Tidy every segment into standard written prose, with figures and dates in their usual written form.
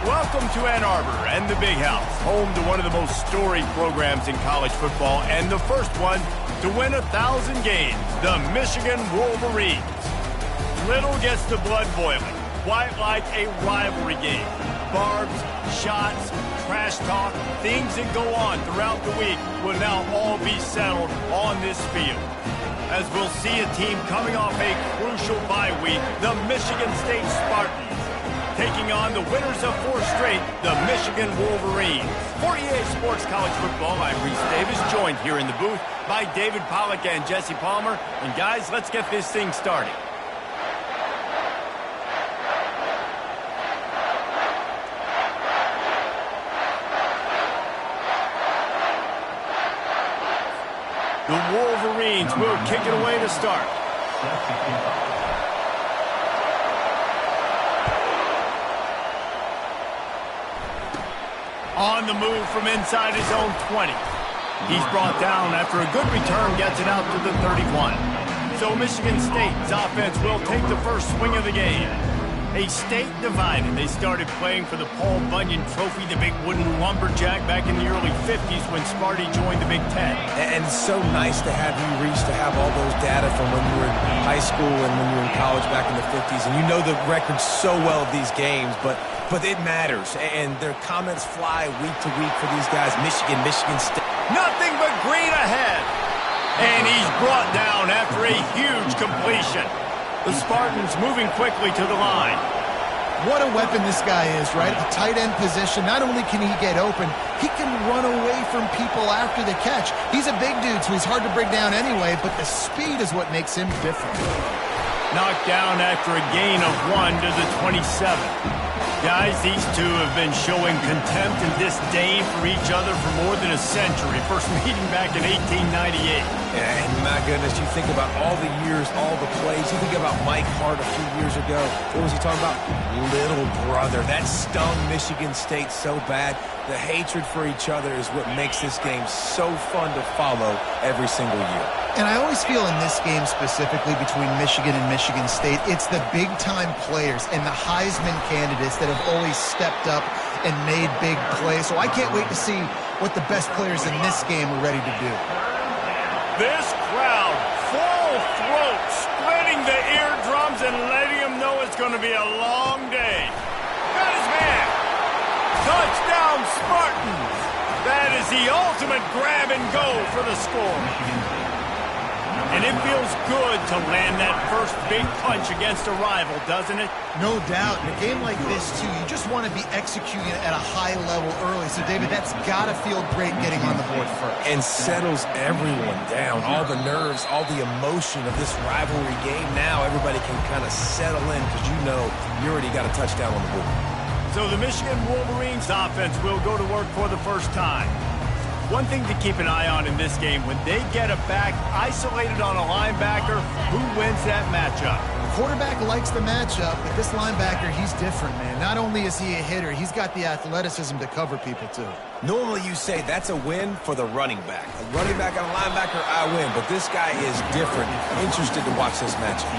Welcome to Ann Arbor and the Big House, home to one of the most storied programs in college football and the first one to win 1,000 games, the Michigan Wolverines. Little gets the blood boiling, quite like a rivalry game. Barbs, shots, trash talk, things that go on throughout the week will now all be settled on this field. As we'll see a team coming off a crucial bye week, the Michigan State Spartans, taking on the winners of 4 straight, the Michigan Wolverines. For EA Sports College Football, I'm Reese Davis, joined here in the booth by David Pollack and Jesse Palmer. And guys, let's get this thing started. The Wolverines will kick it away to start. On the move from inside his own 20. He's brought down after a good return, gets it out to the 31. So Michigan State's offense will take the first swing of the game. A state divided. They started playing for the Paul Bunyan Trophy, the big wooden lumberjack, back in the early 50s when Sparty joined the Big Ten. And it's so nice to have you, Reese, to have all those data from when you were in high school and when you were in college back in the 50s. And you know the records so well of these games, but it matters. And their comments fly week to week for these guys. Michigan State. Nothing but green ahead. And he's brought down after a huge completion. The Spartans moving quickly to the line. What a weapon this guy is, right? The tight end position, not only can he get open, he can run away from people after the catch. He's a big dude, so he's hard to bring down anyway, but the speed is what makes him different. Knocked down after a gain of 1 to the 27. Guys, these two have been showing contempt and disdain for each other for more than a century. First meeting back in 1898. Yeah, and my goodness, you think about all the years, all the plays. You think about Mike Hart a few years ago. What was he talking about? Little brother. That stung Michigan State so bad. The hatred for each other is what makes this game so fun to follow every single year. And I always feel in this game specifically between Michigan and Michigan State, it's the big-time players and the Heisman candidates that have always stepped up and made big plays. So I can't wait to see what the best players in this game are ready to do. This crowd, full throat, splitting the eardrums and letting them know it's going to be a long day. Got his man. Touchdown, Spartans. That is the ultimate grab and go for the score. And it feels good to land that first big punch against a rival, doesn't it? No doubt. In a game like this, too, you just want to be executing at a high level early. So, David, that's got to feel great getting on the board first. And settles everyone down. All the nerves, all the emotion of this rivalry game. Now everybody can kind of settle in because you know you already got a touchdown on the board. So the Michigan Wolverines offense will go to work for the first time. One thing to keep an eye on in this game, when they get a back isolated on a linebacker, who wins that matchup? The quarterback likes the matchup, but this linebacker, he's different, man. Not only is he a hitter, he's got the athleticism to cover people, too. Normally you say that's a win for the running back. A running back and a linebacker, I win. But this guy is different. Interested to watch this matchup.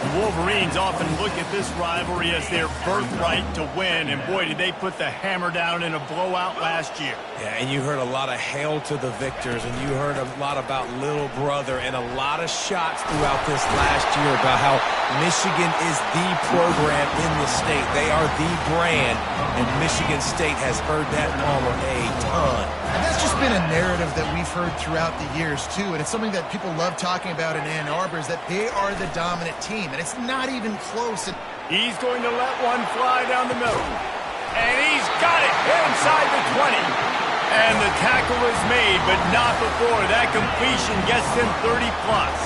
The Wolverines often look at this rivalry as their birthright to win, and boy, did they put the hammer down in a blowout last year. Yeah, and you heard a lot of hail to the victors, and you heard a lot about little brother, and a lot of shots throughout this last year about how Michigan is the program in the state. They are the brand, and Michigan State has heard that Palmer a ton. And that's just been a narrative that we've heard throughout the years, too. And it's something that people love talking about in Ann Arbor is that they are the dominant team. And it's not even close. He's going to let one fly down the middle. And he's got it inside the 20. And the tackle is made, but not before that completion gets them 30-plus.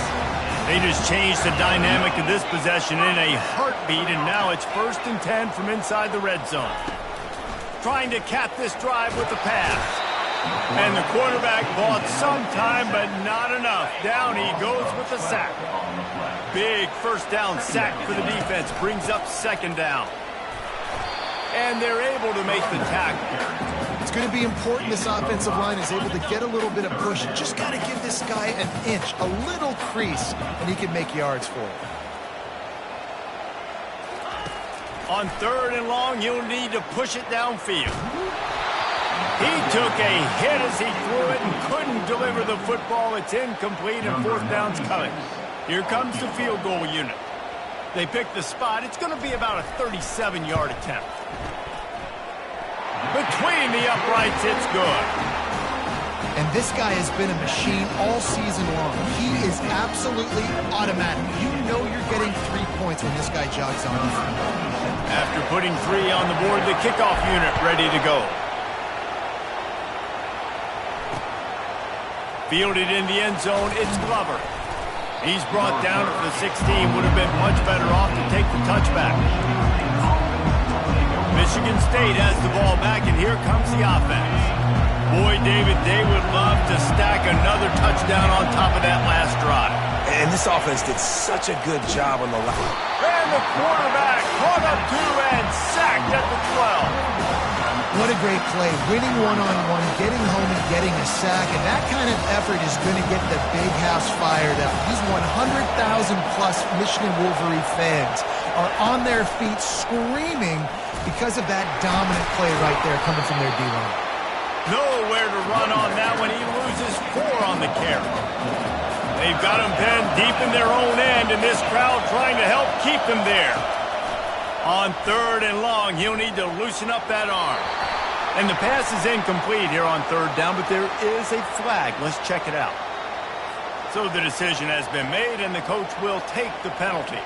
They just changed the dynamic of this possession in a heartbeat, and now it's 1st and 10 from inside the red zone. Trying to cap this drive with the pass. And the quarterback bought some time, but not enough. Down he goes with the sack. Big first down sack for the defense. Brings up 2nd down. And they're able to make the tackle. It's going to be important this offensive line is able to get a little bit of push. Just got to give this guy an inch, a little crease, and he can make yards for it. On 3rd and long, he'll need to push it downfield. He took a hit as he threw it and couldn't deliver the football. It's incomplete and 4th down's coming. Here comes the field goal unit. They pick the spot. It's going to be about a 37-yard attempt. Between the uprights, it's good. And this guy has been a machine all season long. He is absolutely automatic. You know you're getting 3 points when this guy jogs on the field. After putting 3 on the board, the kickoff unit ready to go. Fielded in the end zone, it's Glover. He's brought down at the 16. Would have been much better off to take the touchback. Michigan State has the ball back, and here comes the offense. Boy, David, they would love to stack another touchdown on top of that last drive. And this offense did such a good job on the left. And the quarterback caught up 2 and sacked at the 12. What a great play. Winning one-on-one, getting home and getting a sack, and that kind of effort is going to get the big house fired up. These 100,000-plus Michigan Wolverine fans are on their feet screaming because of that dominant play right there coming from their D-line. Nowhere to run on that one. He loses 4 on the carry. They've got him pinned deep in their own end, and this crowd trying to help keep them there. On 3rd and long, he'll need to loosen up that arm. And the pass is incomplete here on 3rd down, but there is a flag. Let's check it out. So the decision has been made, and the coach will take the penalty.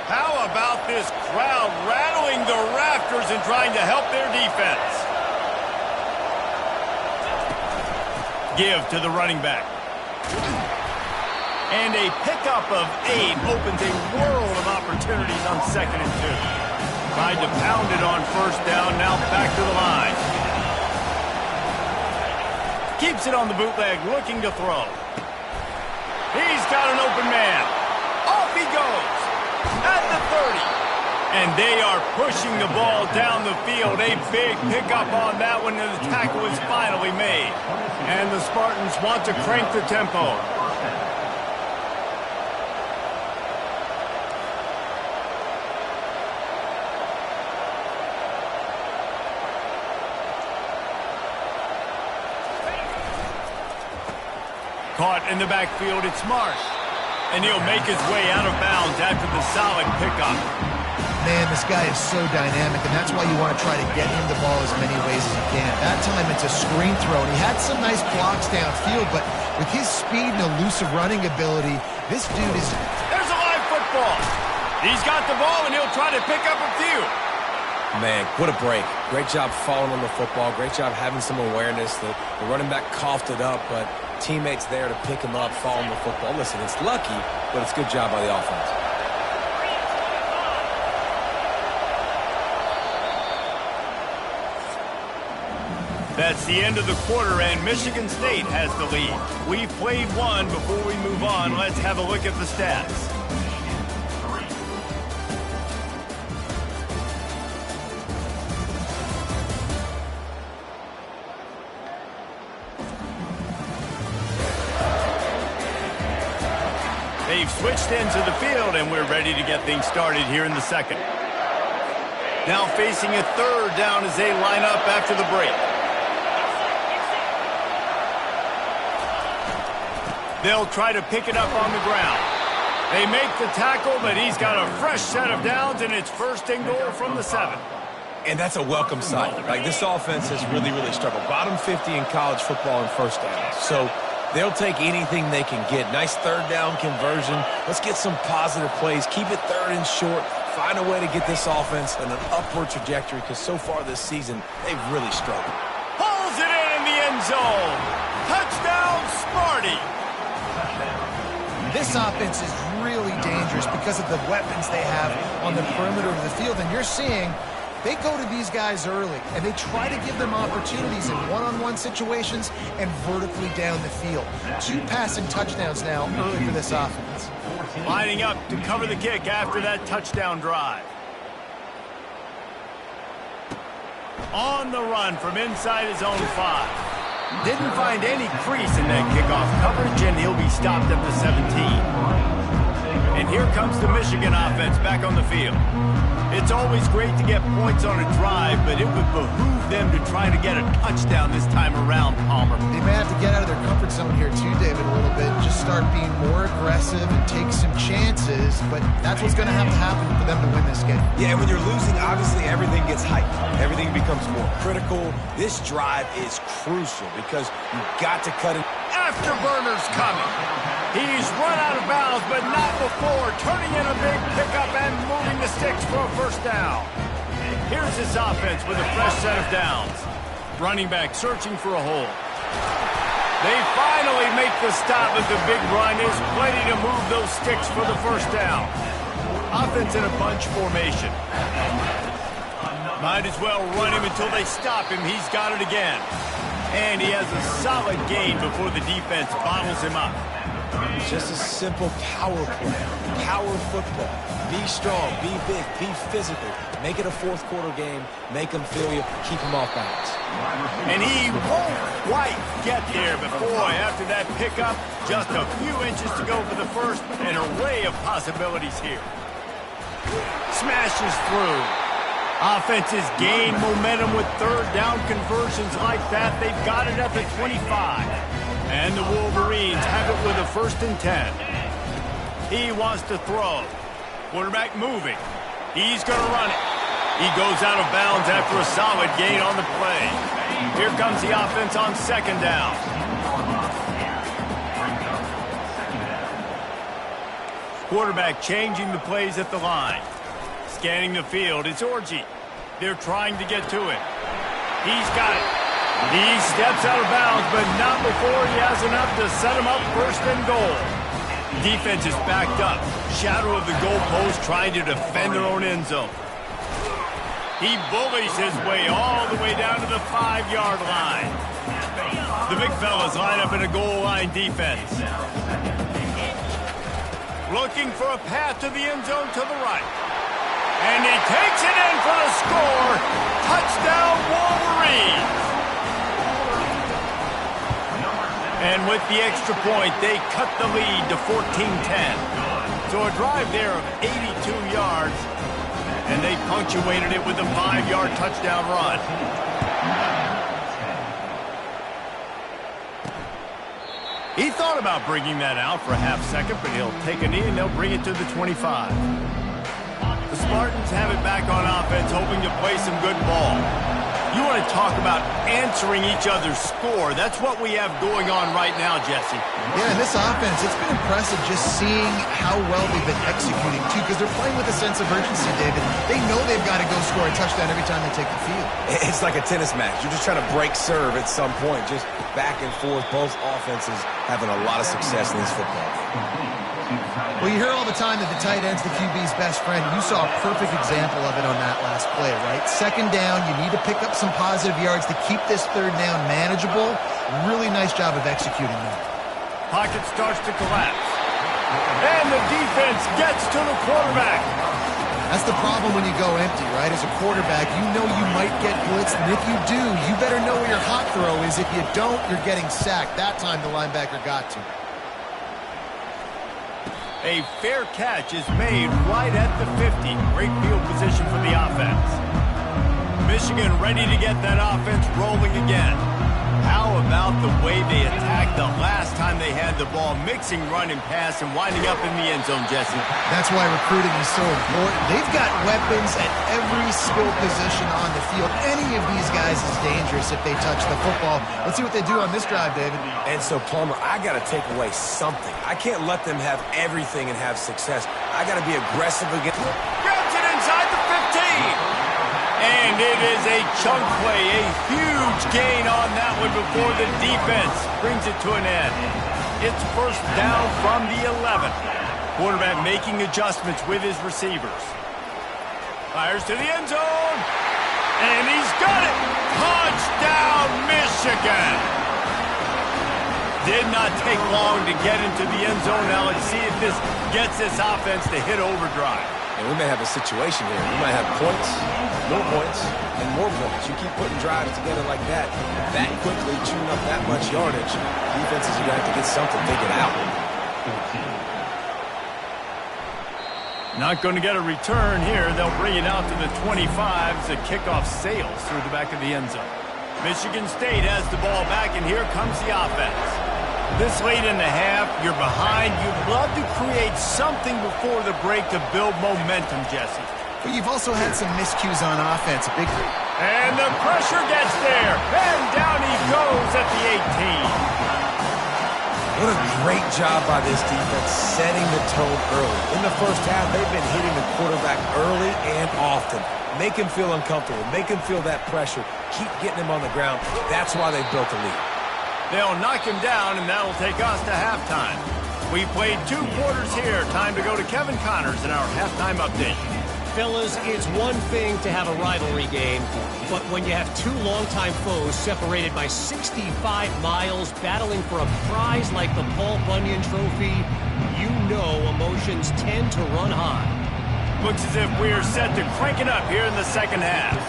How about this crowd rattling the rafters and trying to help their defense? Give to the running back. And a pickup of 8 opens a world of opportunities on 2nd and 2. Tried to pound it on 1st down, now back to the line. Keeps it on the bootleg, looking to throw. He's got an open man. Off he goes. At the 30. And they are pushing the ball down the field. A big pickup on that one, and the tackle is finally made. And the Spartans want to crank the tempo. Caught in the backfield, it's Marsh. And he'll make his way out of bounds after the solid pickup. Man, this guy is so dynamic, and that's why you want to try to get him the ball as many ways as you can. That time it's a screen throw, and he had some nice blocks downfield, but with his speed and elusive running ability, this dude is... There's a live football. He's got the ball, and he'll try to pick up a few. Man, what a break. Great job falling on the football. Great job having some awareness. The running back coughed it up, but teammates there to pick him up, fall on the football. Listen, it's lucky, but it's a good job by the offense. That's the end of the quarter, and Michigan State has the lead. We've played one. Before we move on, let's have a look at the stats. They've switched into the field, and we're ready to get things started here in the 2nd. Now facing a 3rd down as they line up after the break. They'll try to pick it up on the ground. They make the tackle, but he's got a fresh set of downs, and it's 1st and goal from the 7. And that's a welcome sight. Like, this offense has really, really struggled. Bottom 50 in college football in 1st downs. So they'll take anything they can get. Nice 3rd down conversion. Let's get some positive plays. Keep it 3rd and short. Find a way to get this offense in an upward trajectory, because so far this season, they've really struggled. Pulls it in the end zone. Touchdown, Sparty. This offense is really dangerous because of the weapons they have on the perimeter of the field. And you're seeing they go to these guys early, and they try to give them opportunities in one-on-one situations and vertically down the field. 2 passing touchdowns now early for this offense. Lining up to cover the kick after that touchdown drive. On the run from inside his own 5. Didn't find any crease in that kickoff coverage, and he'll be stopped at the 17. And here comes the Michigan offense back on the field. It's always great to get points on a drive, but it would behoove them to try to get a touchdown this time around, Palmer. They may have to get out of their comfort zone here too, David, a little bit. Just start being more aggressive and take some chances, but that's what's going to happen for them to win this game. Yeah, when you're losing, obviously everything gets hyped. Everything becomes more critical. This drive is crucial because you've got to cut it. Afterburner's coming. He's run out of bounds, but not before turning in a big pickup and moving the sticks for a first down. Here's his offense with a fresh set of downs. Running back searching for a hole. They finally make the stop at the big run. Is plenty to move those sticks for the first down. Offense in a bunch formation. Might as well run him until they stop him. He's got it again. And he has a solid gain before the defense bottles him up. Just a simple power play. Power football. Be strong, be big, be physical. Make it a fourth quarter game. Make them feel you. Keep them off balance. And he won't quite get there, but boy, after that pickup, just a few inches to go for the first. An array of possibilities here. Smashes through. Offenses gain momentum with third down conversions like that. They've got it at the 25. And the Wolverines have it with a 1st and 10. He wants to throw. Quarterback moving. He's going to run it. He goes out of bounds after a solid gain on the play. Here comes the offense on 2nd down. Quarterback changing the plays at the line. Scanning the field, it's Orji. They're trying to get to it. He's got it. He steps out of bounds, but not before he has enough to set him up 1st and goal. Defense is backed up. Shadow of the goalpost trying to defend their own end zone. He bullies his way all the way down to the 5-yard line. The big fellas line up in a goal line defense. Looking for a path to the end zone to the right. And he takes it in for the score. Touchdown, Wolverines. And with the extra point, they cut the lead to 14-10. So a drive there of 82 yards, and they punctuated it with a 5-yard touchdown run. He thought about bringing that out for a half second, but he'll take a knee and they'll bring it to the 25. The Spartans have it back on offense, hoping to play some good ball. You want to talk about answering each other's score. That's what we have going on right now, Jesse. Yeah, in this offense, it's been impressive just seeing how well they've been executing, too, because they're playing with a sense of urgency, David. They know they've got to go score a touchdown every time they take the field. It's like a tennis match. You're just trying to break serve at some point, just back and forth. Both offenses having a lot of success in this football game. Well, you hear all the time that the tight end's the QB's best friend. You saw a perfect example of it on that last play, right? 2nd down, you need to pick up some positive yards to keep this 3rd down manageable. Really nice job of executing that. Pocket starts to collapse. And the defense gets to the quarterback. That's the problem when you go empty, right? As a quarterback, you know you might get blitzed, and if you do, you better know where your hot throw is. If you don't, you're getting sacked. That time the linebacker got to. A fair catch is made right at the 50. Great field position for the offense. Michigan ready to get that offense rolling again. How about the way they attacked the last time they had the ball, mixing run and pass and winding up in the end zone, Jesse? That's why recruiting is so important. They've got weapons at every skill position on the field. Any of these guys is dangerous if they touch the football. Let's see what they do on this drive, David. And so, Palmer, I got to take away something. I can't let them have everything and have success. I got to be aggressive against them. Grabs it inside the 15. And it is a chunk play, a huge gain on that one before the defense brings it to an end. It's 1st down from the 11. Quarterback making adjustments with his receivers. Fires to the end zone. And he's got it. Touchdown, Michigan. Did not take long to get into the end zone. Now let's see if this gets this offense to hit overdrive. And we may have a situation here. We might have points, more points, and more points. You keep putting drives together like that quickly, chewing up that much yardage, defenses are going to have to get something figured out. Not going to get a return here. They'll bring it out to the 25 as the kickoff sails through the back of the end zone. Michigan State has the ball back, and here comes the offense. This late in the half, you're behind. You'd love to create something before the break to build momentum, Jesse. But you've also had some miscues on offense. And the pressure gets there. And down he goes at the 18. What a great job by this defense setting the tone early. In the first half, they've been hitting the quarterback early and often. Make him feel uncomfortable. Make him feel that pressure. Keep getting him on the ground. That's why they've built a lead. They'll knock him down, and that'll take us to halftime. We played 2 quarters here. Time to go to Kevin Connors in our halftime update. Fellas, it's one thing to have a rivalry game, but when you have 2 longtime foes separated by 65 miles battling for a prize like the Paul Bunyan Trophy, you know emotions tend to run high. Looks as if we're set to crank it up here in the second half.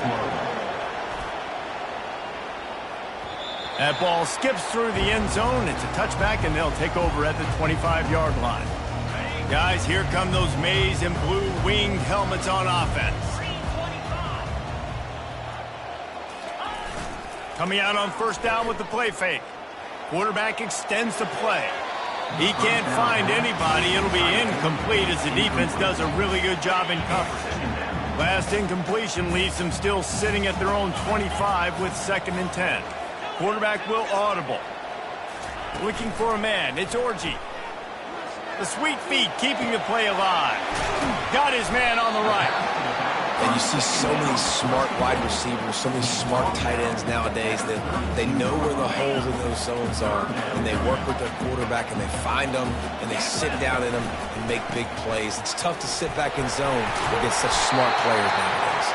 That ball skips through the end zone. It's a touchback, and they'll take over at the 25-yard line. Guys, here come those maize and blue winged helmets on offense. Coming out on first down with the play fake. Quarterback extends the play. He can't find anybody. It'll be incomplete as the defense does a really good job in coverage. Last incompletion leaves them still sitting at their own 25 with 2nd and 10. Quarterback will audible. Looking for a man. It's Orji. The sweet feet keeping the play alive. Got his man on the right. And you see so many smart wide receivers, so many smart tight ends nowadays that they know where the holes in those zones are, and they work with their quarterback, and they find them, and they sit down in them and make big plays. It's tough to sit back in zone against such smart players nowadays.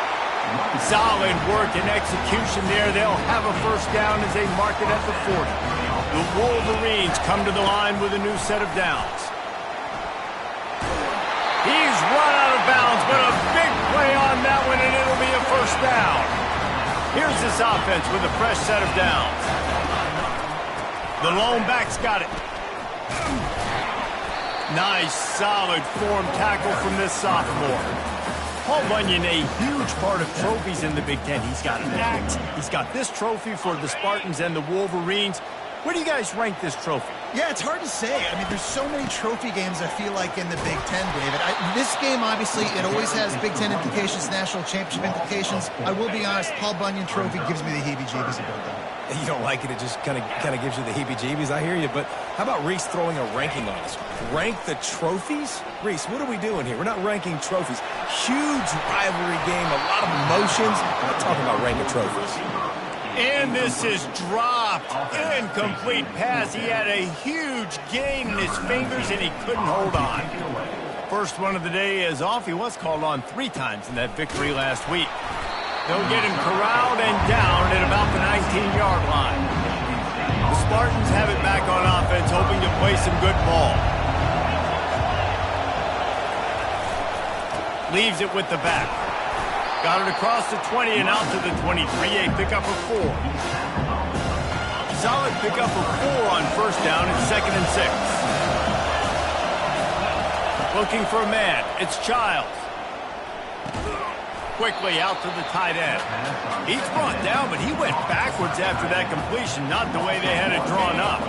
Solid work and execution there. They'll have a first down as they mark it at the 40. The Wolverines come to the line with a new set of downs. He's run out of bounds, but a big play on that one, and it'll be a first down. Here's this offense with a fresh set of downs. The lone back's got it. Nice, solid form tackle from this sophomore. Paul Bunyan, a huge part of trophies in the Big Ten. He's got an axe. He's got this trophy for the Spartans and the Wolverines. Where do you guys rank this trophy? Yeah, it's hard to say. I mean, there's so many trophy games, I feel like, in the Big Ten, David. This game, obviously, it always has Big Ten implications, national championship implications. I will be honest, Paul Bunyan Trophy gives me the heebie-jeebies about that. You don't like it, it just kind of gives you the heebie-jeebies. I hear you, but how about Reese throwing a ranking on us? Rank the trophies? Reese, what are we doing here? We're not ranking trophies. Huge rivalry game, a lot of emotions. I'm not talking about ranking trophies. And this is dropped. Incomplete pass. He had a huge gain in his fingers, and he couldn't hold on. First one of the day is off. He was called on 3 times in that victory last week. They'll get him corralled and down at about the 19-yard line. The Spartans have it back on offense, hoping to play some good ball. Leaves it with the back. Got it across the 20 and out to the 23. A pickup of 4. Solid pickup of 4 on first down and 2nd and 6. Looking for a man. It's Childs. Quickly out to the tight end. He's brought down, but he went backwards after that completion, not the way they had it drawn up.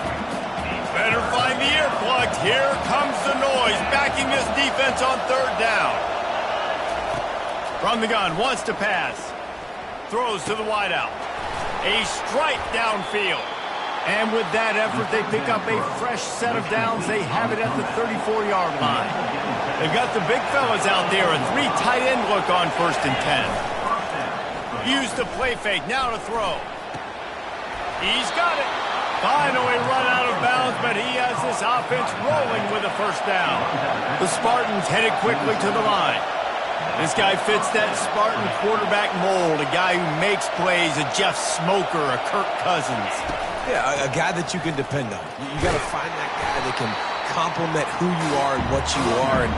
Better find the earplugs. Here comes the noise, backing this defense on 3rd down. From the gun, wants to pass. Throws to the wideout. A strike downfield. And with that effort, they pick up a fresh set of downs. They have it at the 34-yard line. They've got the big fellas out there. A 3 tight end look on 1st and 10. Use the play fake. Now to throw. He's got it. Finally run out of bounds, but he has this offense rolling with a first down. The Spartans headed quickly to the line. This guy fits that Spartan quarterback mold, a guy who makes plays, a Jeff Smoker, a Kirk Cousins. Yeah, a guy that you can depend on. You got to find that guy that can complement who you are and what you are. And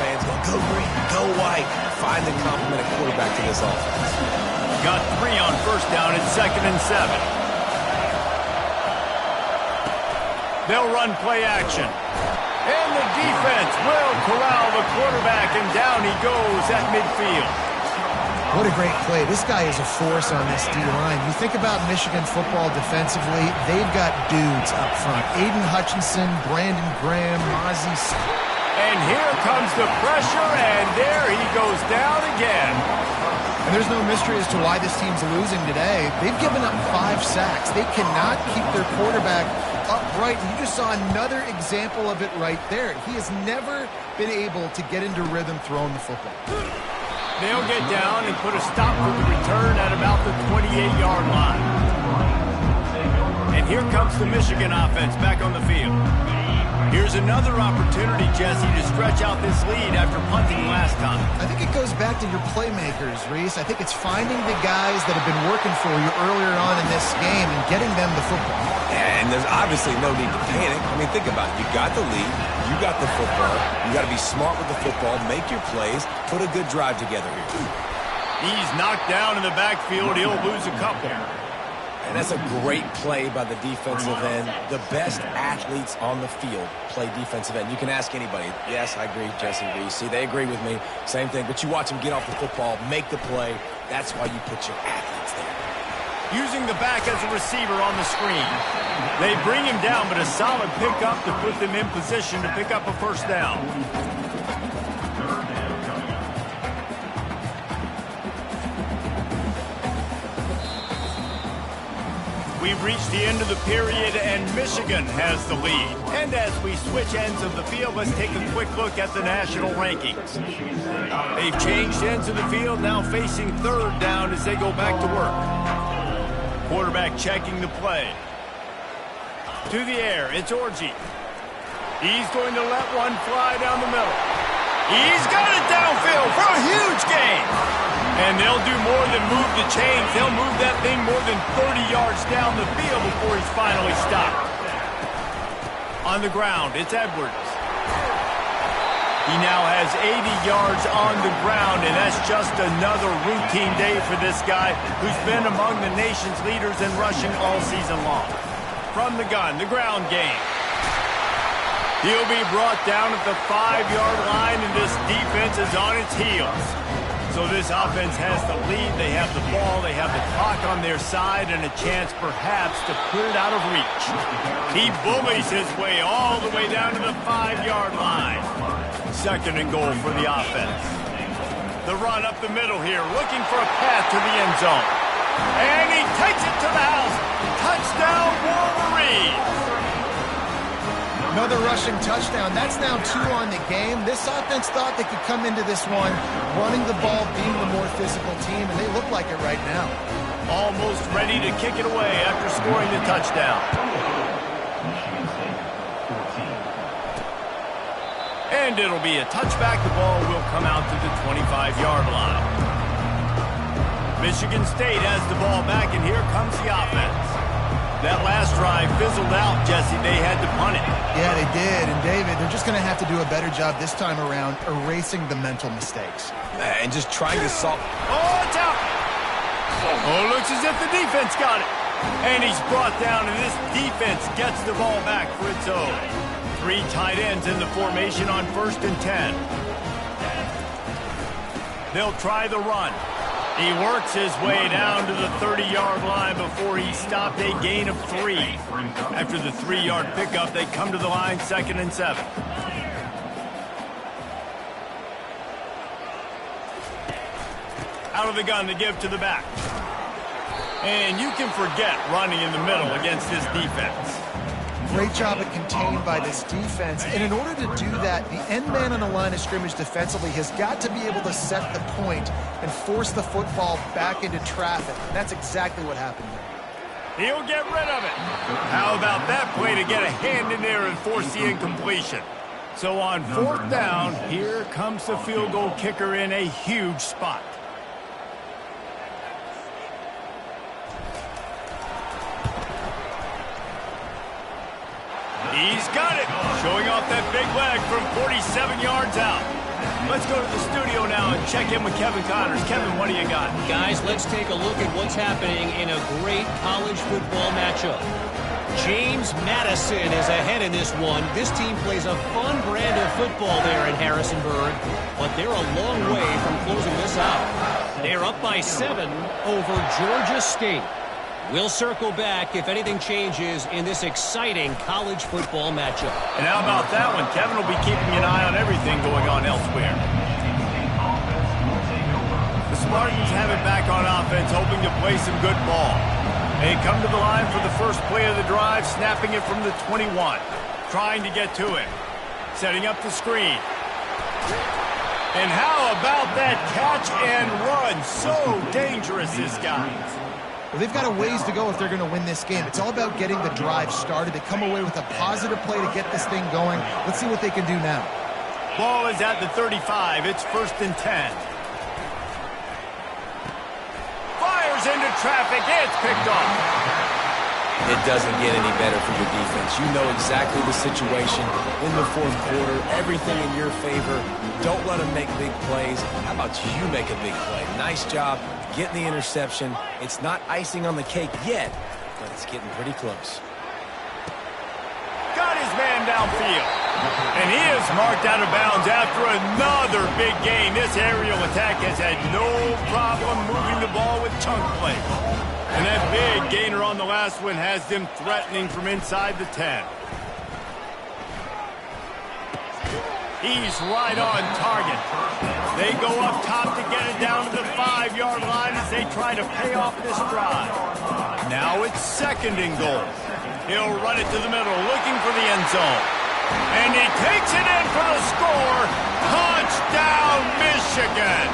fans go green, go white. Find the complement of quarterback to this offense. Got 3 on first down at 2nd and 7. They'll run play action. And the defense will corral the quarterback, and down he goes at midfield. What a great play. This guy is a force on this D-line. You think about Michigan football defensively, they've got dudes up front. Aiden Hutchinson, Brandon Graham, Mozzie. And here comes the pressure, and there he goes down again. And there's no mystery as to why this team's losing today. They've given up 5 sacks. They cannot keep their quarterback upright. And you just saw another example of it right there. He has never been able to get into rhythm throwing the football. They'll get down and put a stop to the return at about the 28-yard line. And here comes the Michigan offense back on the field. Here's another opportunity, Jesse, to stretch out this lead after punting last time. I think it goes back to your playmakers, Reese. I think it's finding the guys that have been working for you earlier on in this game and getting them the football. And there's obviously no need to panic. I mean, think about it. You got the lead. You got the football. You got to be smart with the football. Make your plays. Put a good drive together here. He's knocked down in the backfield. He'll lose a couple. And that's a great play by the defensive end. The best athletes on the field play defensive end. You can ask anybody. Yes, I agree, Jesse Reese. See, they agree with me. Same thing. But you watch them get off the football, make the play. That's why you put your athletes there. Using the back as a receiver on the screen. They bring him down, but a solid pickup to put them in position to pick up a first down. We've reached the end of the period, and Michigan has the lead. And as we switch ends of the field, let's take a quick look at the national rankings. They've changed ends of the field, now facing third down as they go back to work. Quarterback checking the play. To the air, it's Orji. He's going to let one fly down the middle. He's got it downfield for a huge gain. And they'll do more than move the chains. They'll move that thing more than 30 yards down the field before he's finally stopped. On the ground, it's Edwards. He now has 80 yards on the ground, and that's just another routine day for this guy who's been among the nation's leaders in rushing all season long. From the gun, the ground game. He'll be brought down at the 5-yard line, and this defense is on its heels. So this offense has the lead, they have the ball, they have the clock on their side, and a chance perhaps to put it out of reach. He bullies his way all the way down to the 5-yard line. Second and goal for the offense. The run up the middle here, looking for a path to the end zone. And he takes it to the house. Touchdown, Wolverines! Another rushing touchdown. That's now 2 on the game. This offense thought they could come into this one running the ball, being the more physical team, and they look like it right now. Almost ready to kick it away after scoring the touchdown. And it'll be a touchback. The ball will come out to the 25-yard line. Michigan State has the ball back, and here comes the offense. That last drive fizzled out, Jesse. They had to punt it. Yeah, they did. And, David, they're just going to have to do a better job this time around erasing the mental mistakes. And just trying to solve... Oh, it's out! Oh, looks as if the defense got it. And he's brought down, and this defense gets the ball back for its own. 3 tight ends in the formation on 1st and 10. They'll try the run. He works his way down to the 30-yard line before he stopped, a gain of 3. After the 3-yard pickup, they come to the line 2nd and 7. Out of the gun to give to the back. And you can forget running in the middle against this defense. Great job at contained by this defense. And in order to do that, the end man on the line of scrimmage defensively has got to be able to set the point and force the football back into traffic. And that's exactly what happened here. He'll get rid of it. How about that play to get a hand in there and force the incompletion? So on 4th down, here comes the field goal kicker in a huge spot. He's got it, showing off that big leg from 47 yards out. Let's go to the studio now and check in with Kevin Connors. Kevin, what do you got? Guys, let's take a look at what's happening in a great college football matchup. James Madison is ahead in this one. This team plays a fun brand of football there in Harrisonburg, but they're a long way from closing this out. They're up by 7 over Georgia State. We'll circle back if anything changes in this exciting college football matchup. And how about that one? Kevin will be keeping an eye on everything going on elsewhere. The Spartans have it back on offense, hoping to play some good ball. They come to the line for the first play of the drive, snapping it from the 21. Trying to get to it. Setting up the screen. And how about that catch and run? So dangerous, this guy. Well, they've got a ways to go if they're going to win this game. It's all about getting the drive started. They come away with a positive play to get this thing going. Let's see what they can do now. Ball is at the 35. It's 1st and 10. Fires into traffic. It's picked off. It doesn't get any better for your defense. You know exactly the situation in the 4th quarter. Everything in your favor. Don't let them make big plays. How about you make a big play? Nice job getting the interception. It's not icing on the cake yet, but it's getting pretty close. Got his man downfield. And he is marked out of bounds after another big gain. This aerial attack has had no problem moving the ball with chunk play. And that big gainer on the last one has them threatening from inside the 10. He's right on target. They go up top to get it down to the 5-yard line as they try to pay off this drive. Now it's 2nd and goal. He'll run it to the middle, looking for the end zone. And he takes it in for the score. Touchdown, Michigan.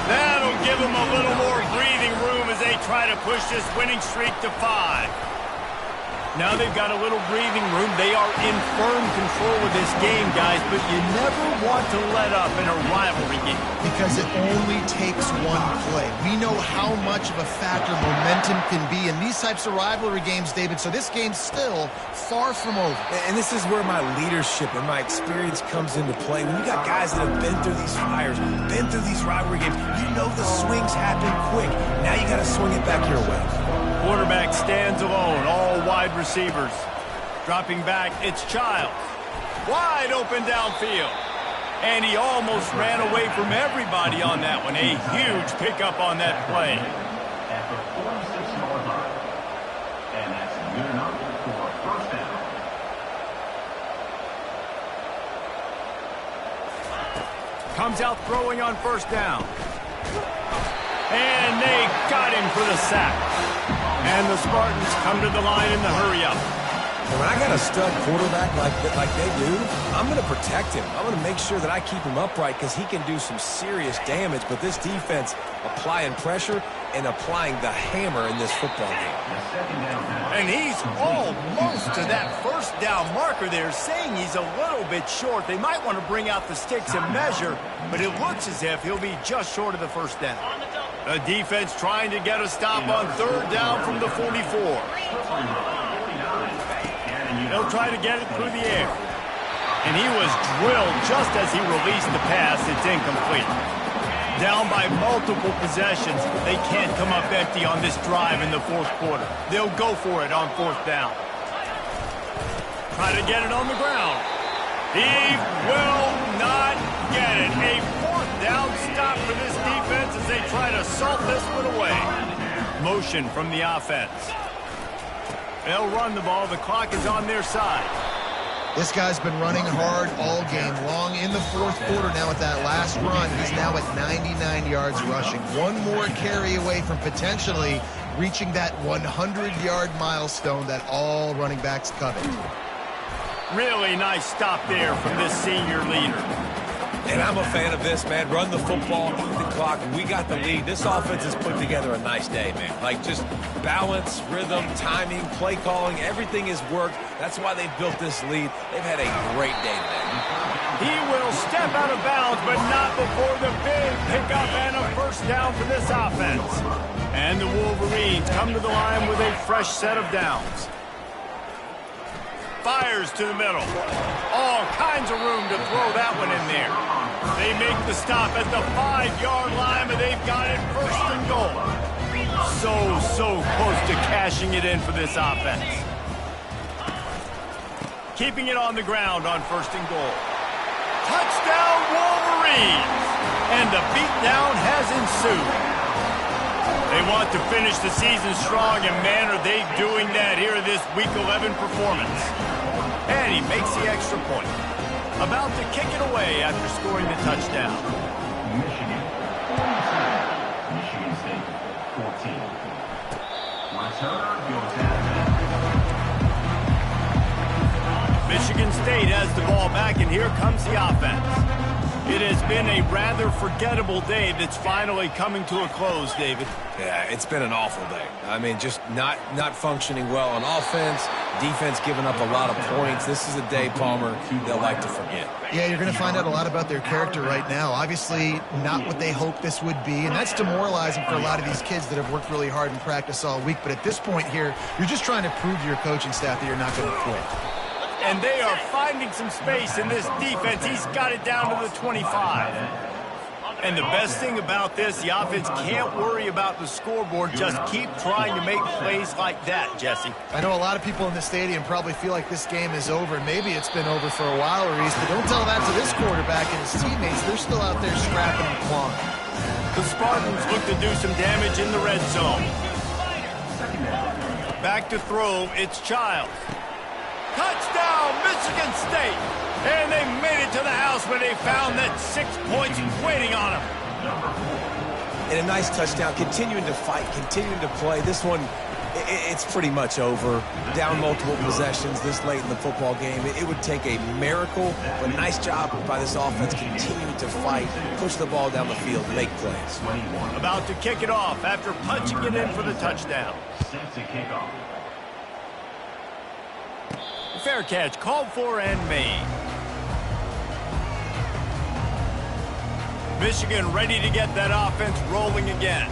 That'll give them a little more breathing room as they try to push this winning streak to 5. Now they've got a little breathing room. They are in firm control of this game, guys, but you never want to let up in a rivalry game. Because it only takes one play. We know how much of a factor momentum can be in these types of rivalry games, David, so this game's still far from over. And this is where my leadership and my experience comes into play. When you got guys that have been through these fires, been through these rivalry games, you know the swings happen quick. Now you got to swing it back your way. Quarterback stands alone, all wide receivers. Dropping back, it's Childs. Wide open downfield. And he almost ran away from everybody on that one. A huge pickup on that play. And that's good enough for a 1st down. Comes out throwing on 1st down. And they got him for the sack. And the Spartans come to the line in the hurry-up. When I got a stud quarterback like they do, I'm going to protect him. I'm going to make sure that I keep him upright because he can do some serious damage. But this defense applying pressure and applying the hammer in this football game. And he's almost to that 1st down marker there, saying he's a little bit short. They might want to bring out the sticks and measure, but it looks as if he'll be just short of the 1st down. The defense trying to get a stop on 3rd down from the 44. They'll try to get it through the air. And he was drilled just as he released the pass. It's incomplete. Down by multiple possessions. They can't come up empty on this drive in the 4th quarter. They'll go for it on 4th down. Try to get it on the ground. He will not get it. A 4th down stop for this defense as they try to salt this one away. Motion from the offense. They'll run the ball. The clock is on their side. This guy's been running hard all game long. In the 4th quarter now with that last run, he's now at 99 yards rushing. One more carry away from potentially reaching that 100-yard milestone that all running backs covet. Really nice stop there from this senior leader. And I'm a fan of this, man. Run the football, eat the clock. We got the lead. This offense has put together a nice day, man. Like, just balance, rhythm, timing, play calling, everything has worked. That's why they've built this lead. They've had a great day today. He will step out of bounds, but not before the big pickup and a 1st down for this offense. And the Wolverines come to the line with a fresh set of downs. Fires to the middle. All kinds of room to throw that one in there. They make the stop at the 5-yard line, but they've got it 1st and goal. So close to cashing it in for this offense. keeping it on the ground on 1st and goal. Touchdown, Wolverines! And the beatdown has ensued. They want to finish the season strong, and man, are they doing that here in this Week 11 performance. And he makes the extra point. About to kick it away after scoring the touchdown. Michigan, 14. Michigan State, 14. Returner goes out. Michigan State has the ball back, and here comes the offense. It has been a rather forgettable day that's finally coming to a close, David. Yeah, it's been an awful day. I mean, just not functioning well on offense, defense giving up a lot of points. This is a day, Palmer, they'll like to forget. Yeah, you're going to find out a lot about their character right now. Obviously, not what they hoped this would be, and that's demoralizing for a lot of these kids that have worked really hard in practice all week. But at this point here, you're just trying to prove to your coaching staff that you're not going to quit. And they are finding some space in this defense. He's got it down to the 25. And the best thing about this, the offense can't worry about the scoreboard. Just keep trying to make plays like that, Jesse. I know a lot of people in the stadium probably feel like this game is over. Maybe it's been over for a while, Reese, but don't tell that to this quarterback and his teammates. They're still out there scrapping and clawing. The Spartans look to do some damage in the red zone. Back to throw, it's Childs. Touchdown, Michigan State! And they made it to the house when they found that 6 points waiting on them. And a nice touchdown, continuing to fight, continuing to play. This one, it's pretty much over. Down multiple possessions this late in the football game. It would take a miracle, but nice job by this offense continuing to fight, push the ball down the field, make plays. About to kick it off after punching it in for the touchdown. Set to kick off. Fair catch, called for and made. Michigan ready to get that offense rolling again.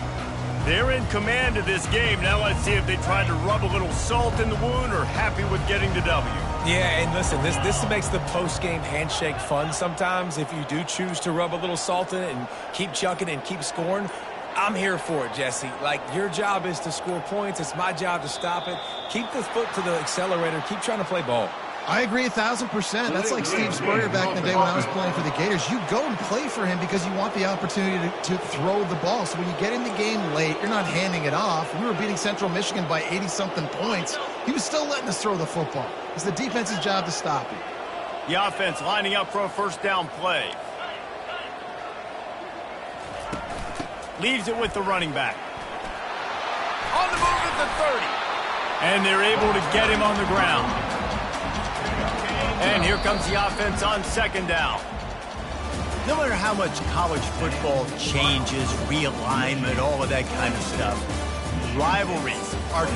They're in command of this game. Now let's see if they try to rub a little salt in the wound or happy with getting the W. Yeah, and listen, this makes the post-game handshake fun sometimes. If you do choose to rub a little salt in it and keep chucking and keep scoring, I'm here for it, Jesse. Like, your job is to score points. It's my job to stop it. Keep the foot to the accelerator. Keep trying to play ball. I agree 1,000%. That's like Steve Spurrier back in the day when I was playing for the Gators. You go and play for him because you want the opportunity to throw the ball. So when you get in the game late, you're not handing it off. We were beating Central Michigan by 80-something points. He was still letting us throw the football. It's the defense's job to stop it. The offense lining up for a first down play. Leaves it with the running back. On the move at the 30. And they're able to get him on the ground. And here comes the offense on second down. No matter how much college football changes, realignment, all of that kind of stuff, rivalries are